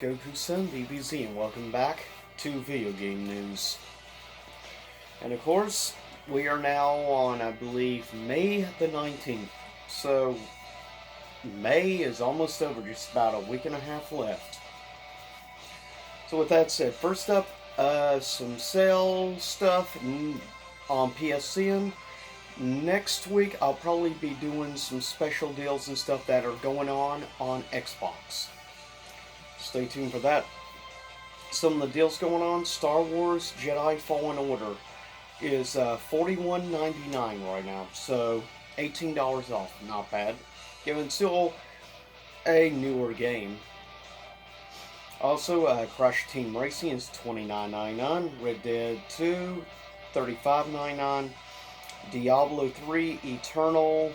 Goku-san, DBZ, and welcome back to Video Game News. And of course, we are now on, I believe, May the 19th. So, May is almost over, just about a week and a half left. So with that said, first up, some sale stuff on PSN. Next week, I'll probably be doing some special deals and stuff that are going on Xbox. Stay tuned for that. Some of the deals going on: Star Wars Jedi Fallen Order is $41.99 right now, so $18 off. Not bad, given still a newer game. Also, Crash Team Racing is $29.99. Red Dead 2, $35.99. Diablo 3 Eternal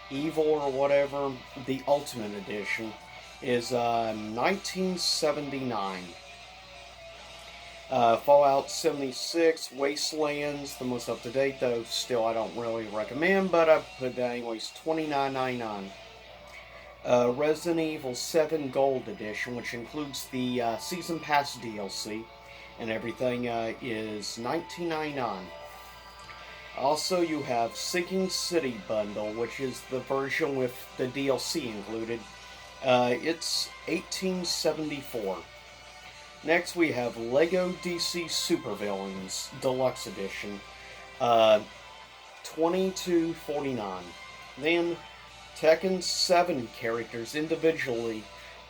Evil or whatever, the Ultimate Edition, is $19.79. Fallout 76 Wastelands, the most up to date, though still I don't really recommend, but I put that anyways, $29.99. Resident Evil 7 Gold Edition, which includes the Season Pass DLC and everything, is $19.99. Also, you have Sinking City Bundle, which is the version with the DLC included. It's $18.74. Next, we have Lego DC Supervillains Deluxe Edition, $22.49. Then, Tekken 7 characters individually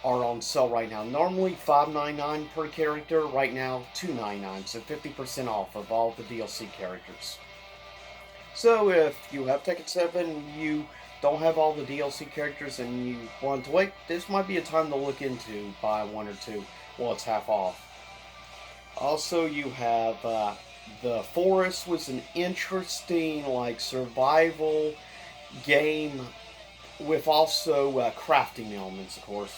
are on sale right now. Normally $5.99 per character, right now $2.99, so 50% off of all the DLC characters. So if you have Tekken 7, you don't have all the DLC characters, and you want to wait, this might be a time to look into buy one or two while it's half off. Also, you have The Forest was an interesting survival game with also crafting elements, of course.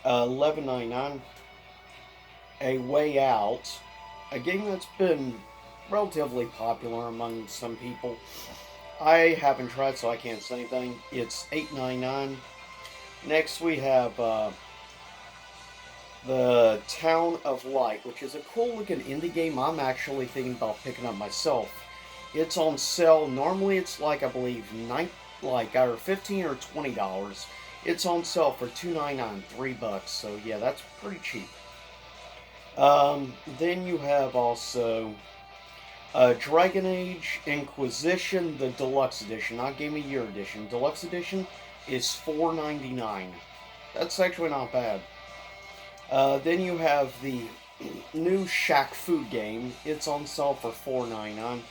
$11.99. A Way Out, a game that's been relatively popular among some people. I haven't tried, so I can't say anything. It's $8.99. Next, we have the Town of Light, which is a cool-looking indie game I'm actually thinking about picking up myself. It's on sale. Normally, it's I believe, either $15 or $20. It's on sale for $2.99, $3. So yeah, that's pretty cheap. Then you have also Dragon Age Inquisition, the Deluxe Edition, not Game of Year Edition. Deluxe Edition is $4.99. That's actually not bad. Then you have the new Shaq Fu game. It's on sale for $4.99.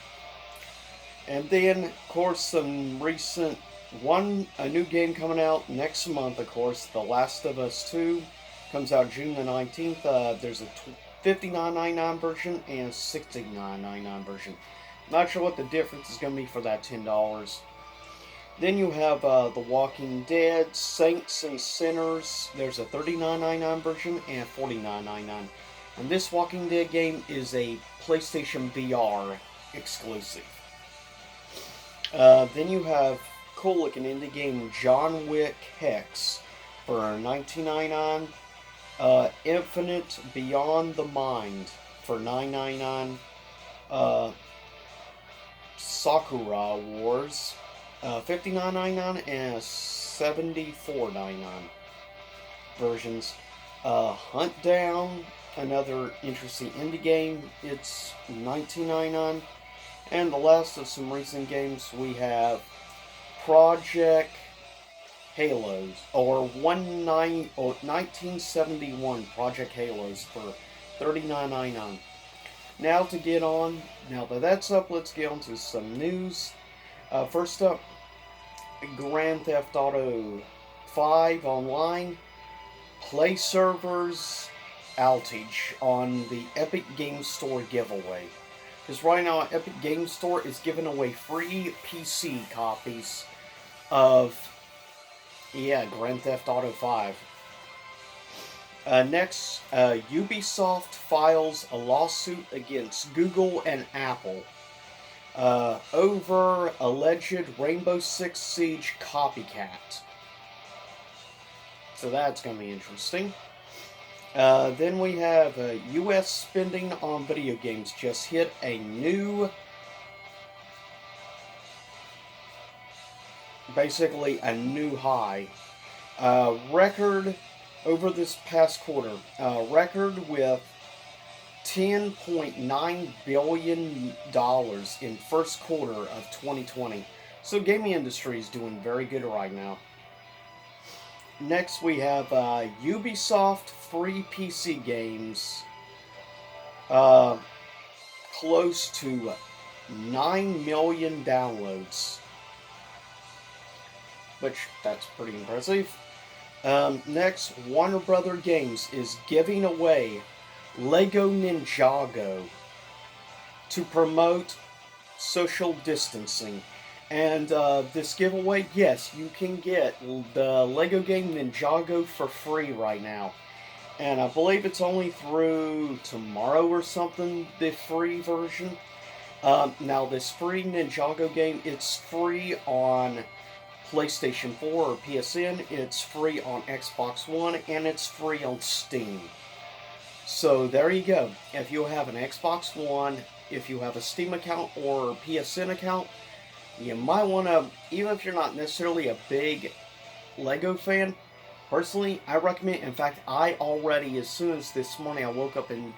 And then, of course, some recent a new game coming out next month, of course, The Last of Us 2 comes out June the 19th. There's a $59.99 version and $69.99 version. Not sure what the difference is going to be for that $10. Then you have The Walking Dead, Saints and Sinners. There's a $39.99 version and $49.99. And this Walking Dead game is a PlayStation VR exclusive. Then you have cool-looking indie game John Wick Hex for $19.99. Infinite Beyond the Mind for $9.99. Sakura Wars, $59.99 and $74.99 versions. Hunt Down, another interesting indie game. It's $19.99. And the last of some recent games, we have Project Halos, or 1971 Project Halos for $39.99. Now that that's up, let's get on to some news. First up, Grand Theft Auto 5 Online Play Servers outage on the Epic Games Store giveaway. Because right now, Epic Games Store is giving away free PC copies of Grand Theft Auto 5. Next, Ubisoft files a lawsuit against Google and Apple over alleged Rainbow Six Siege copycat. So that's going to be interesting. Then we have U.S. spending on video games just hit a new, basically a new high. Record over this past quarter. Record with $10.9 billion in first quarter of 2020. So gaming industry is doing very good right now. Next we have Ubisoft free PC games. Close to 9 million downloads. Which, that's pretty impressive. Next, Warner Brother Games is giving away Lego Ninjago to promote social distancing. And this giveaway, yes, you can get the Lego game Ninjago for free right now. And I believe it's only through tomorrow or something, the free version. Now, this free Ninjago game, it's free on PlayStation 4 or PSN, it's free on Xbox One, and it's free on Steam. So there you go. If you have an Xbox One, if you have a Steam account or PSN account, you might want to, even if you're not necessarily a big Lego fan, personally, I recommend, in fact, I already, as soon as this morning I woke up and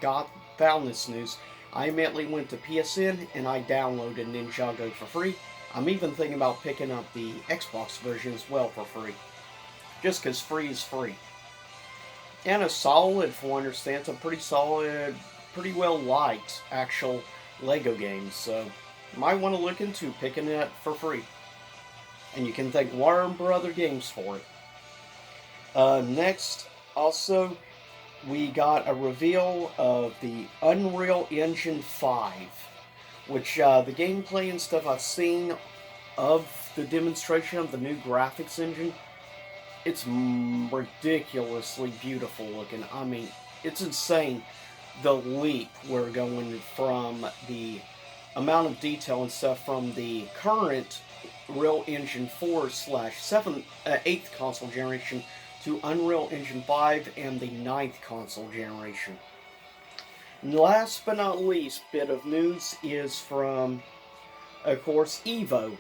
found this news, I immediately went to PSN and I downloaded Ninjago for free. I'm even thinking about picking up the Xbox version as well for free. Just because free is free. And a solid, for what I understand, it's a pretty solid, pretty well liked actual Lego game. So you might want to look into picking it for free. And you can thank Warner Brother Games for it. Next, also, we got a reveal of the Unreal Engine 5. Which, the gameplay and stuff I've seen of the demonstration of the new graphics engine, it's ridiculously beautiful looking. I mean, it's insane the leap we're going from the amount of detail and stuff from the current Unreal Engine 4/8th console generation to Unreal Engine 5 and the 9th console generation. Last but not least bit of news is from, of course, EVO.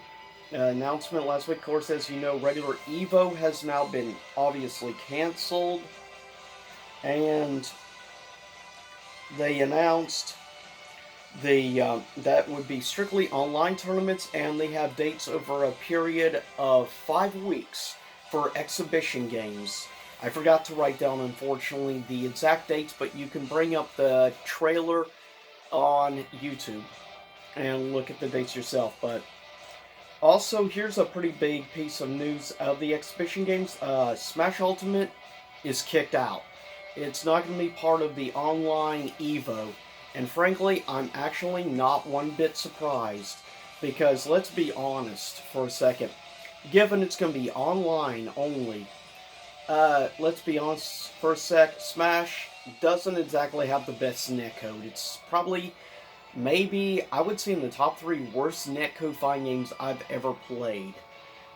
Announcement last week, of course, as you know, regular EVO has now been obviously canceled. And they announced that would be strictly online tournaments, and they have dates over a period of 5 weeks for exhibition games. I forgot to write down, unfortunately, the exact dates, but you can bring up the trailer on YouTube and look at the dates yourself. But also, here's a pretty big piece of news of the exhibition games. Smash Ultimate is kicked out. It's not going to be part of the online EVO. And frankly, I'm actually not one bit surprised. Because, let's be honest for a second. Given it's going to be online only, let's be honest for a sec, Smash doesn't exactly have the best netcode. It's probably, maybe, I would say in the top 3 worst netcode fighting games I've ever played.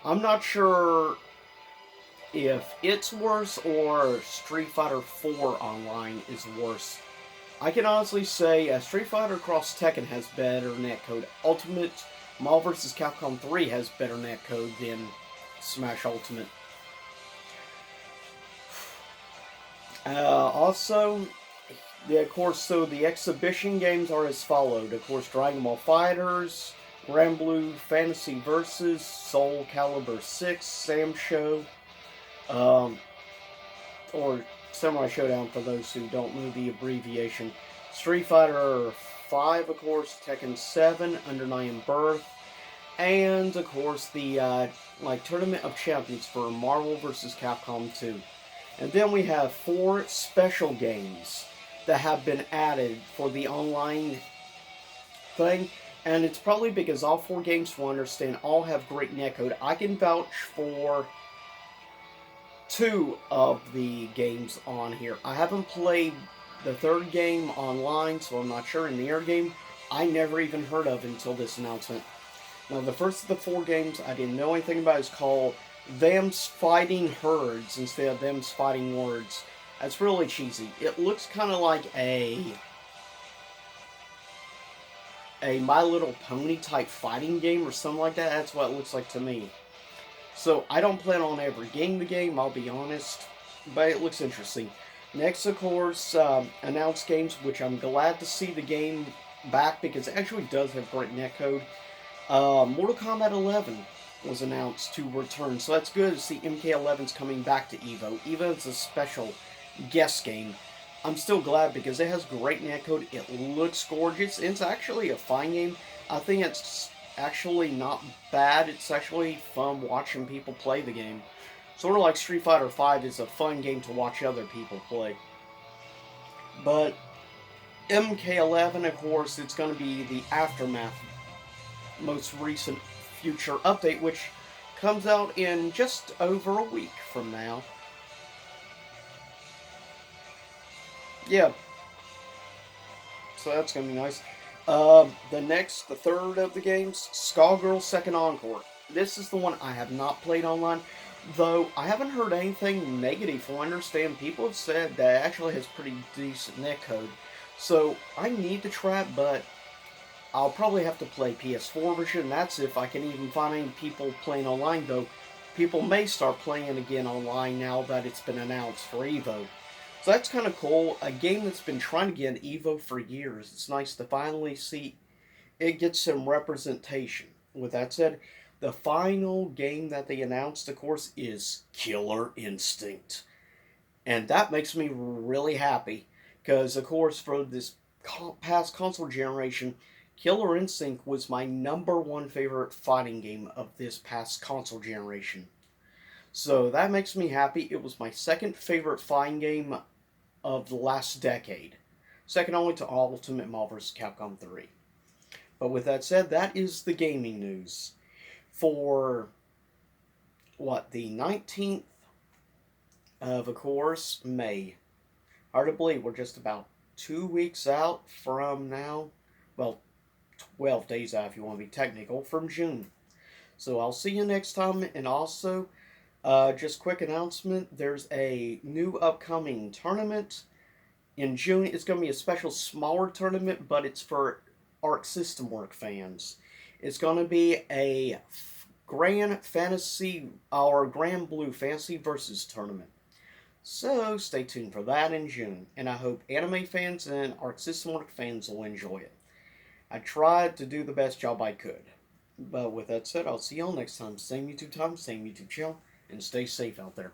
I'm not sure if it's worse or Street Fighter 4 Online is worse. I can honestly say Street Fighter Cross Tekken has better netcode. Ultimate Marvel vs. Capcom 3 has better netcode than Smash Ultimate. Also, of course, so the exhibition games are as followed. Of course, Dragon Ball FighterZ, Granblue Fantasy Versus, Soul Calibur 6, Sam Show, or Samurai Showdown for those who don't know the abbreviation. Street Fighter 5, of course, Tekken 7, Under Nine Birth, and of course the Tournament of Champions for Marvel vs. Capcom 2. And then we have 4 special games that have been added for the online thing. And it's probably because all 4 games, from what I understand, all have great netcode. I can vouch for 2 of the games on here. I haven't played the 3rd game online, so I'm not sure. In the air game, I never even heard of until this announcement. Now, the first of the 4 games I didn't know anything about is called them's fighting herds instead of them's fighting words. That's really cheesy. It looks kind of like a My Little Pony type fighting game or something like that. That's what it looks like to me. So I don't plan on ever getting the game, I'll be honest, but it looks interesting. Next, of course, announced games, which I'm glad to see the game back because it actually does have great netcode. Mortal Kombat 11 was announced to return, so that's good to see MK11's coming back to EVO. Even it's a special guest game. I'm still glad because it has great netcode, it looks gorgeous, it's actually a fine game. I think it's actually not bad, it's actually fun watching people play the game. Sort of like Street Fighter V is a fun game to watch other people play. But MK11, of course, it's going to be the Aftermath most recent future update, which comes out in just over a week from now. Yeah, so that's going to be nice. The third of the games, Skullgirls Second Encore. This is the one I have not played online, though I haven't heard anything negative. From what I understand, people have said that it actually has pretty decent netcode. So I need to try it, but I'll probably have to play PS4 version. That's if I can even find any people playing online, though. People may start playing again online now that it's been announced for EVO. So that's kind of cool. A game that's been trying to get an EVO for years. It's nice to finally see it get some representation. With that said, the final game that they announced, of course, is Killer Instinct. And that makes me really happy. Because, of course, for this past console generation, Killer Instinct was my #1 favorite fighting game of this past console generation. So that makes me happy. It was my second favorite fighting game of the last decade, second only to Ultimate Marvel vs. Capcom 3. But with that said, that is the gaming news for the 19th of course, May. Hard to believe we're just about 2 weeks out from now. Well, 12 days out if you want to be technical, from June. So I'll see you next time, and also, just quick announcement, there's a new upcoming tournament in June. It's going to be a special smaller tournament, but it's for Arc System Work fans. It's going to be a Grand Blue Fantasy Versus tournament. So stay tuned for that in June, and I hope anime fans and Arc System Work fans will enjoy it. I tried to do the best job I could. But with that said, I'll see y'all next time. Same YouTube time, same YouTube channel, and stay safe out there.